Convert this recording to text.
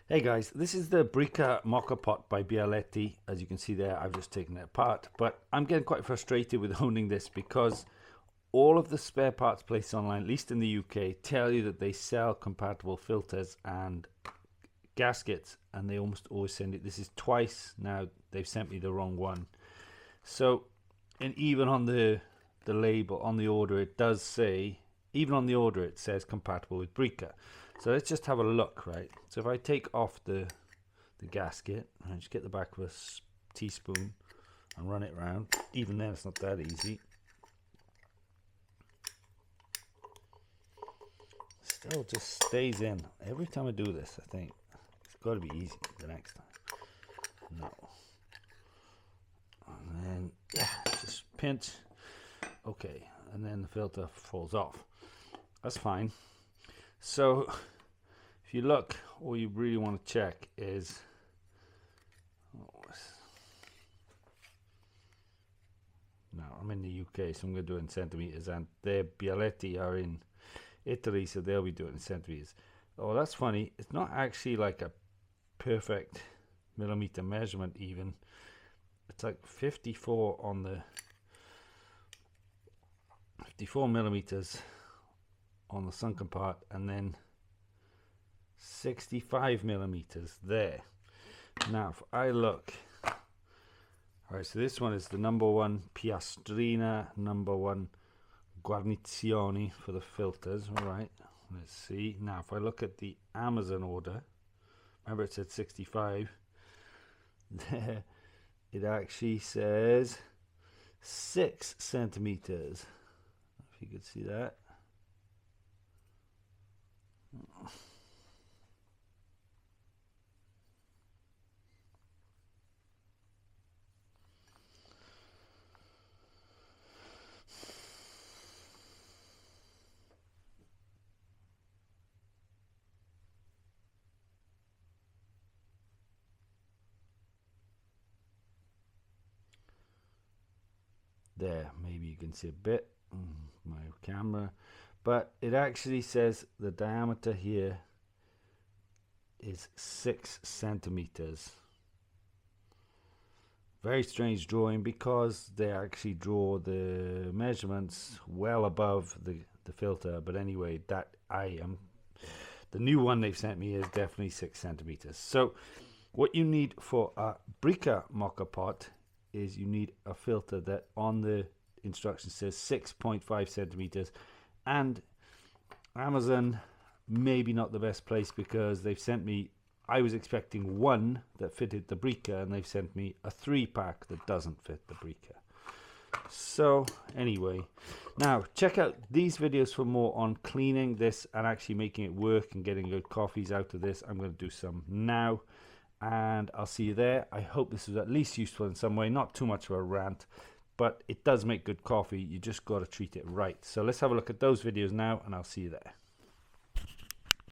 Hey guys, this is the Brikka Moka pot by Bialetti. As you can see there, I've just taken it apart, but I'm getting quite frustrated with owning this because all of the spare parts placed online, at least in the UK, tell you that they sell compatible filters and gaskets, and they almost always send it. This is twice now they've sent me the wrong one. So, and even on the label, on the order, it does say, even on the order it says compatible with Brikka. So let's just have a look, right? So if I take off the gasket and just get the back of a teaspoon and run it around, even then it's not that easy. Still just stays in. Every time I do this, I think it's got to be easy the next time. No. And then, yeah, just pinch. Okay, and then the filter falls off. That's fine. So if you look, all you really want to check is now I'm in the UK, so I'm going to do it in centimeters, and their Bialetti are in Italy, so they'll be doing it in centimeters. Oh, that's funny. It's not actually like a perfect millimeter measurement even. It's like 54 on the 54 millimeters on the sunken part, and then 65 millimeters there. Now if I look, alright, so this one is the number one piastrina, number one guarnizione for the filters. Alright, let's see. Now if I look at the Amazon order, remember it said 65 there, it actually says 6 centimeters, if you could see that. There, maybe you can see a bit, my camera, but it actually says the diameter here is 6 centimeters. Very strange drawing, because they actually draw the measurements well above the filter. But anyway, that the new one they've sent me is definitely 6 centimeters. So what you need for a Brikka Moka pot is you need a filter that on the instructions says 6.5 centimeters, and Amazon maybe not the best place, because they've sent me, I was expecting one that fitted the Brikka, and they've sent me a 3-pack that doesn't fit the Brikka. So anyway, now check out these videos for more on cleaning this and actually making it work and getting good coffees out of this. I'm going to do some now, and I'll see you there. I hope this was at least useful in some way. Not too much of a rant, but it does make good coffee. You just got to treat it right. So let's have a look at those videos now, and I'll see you there.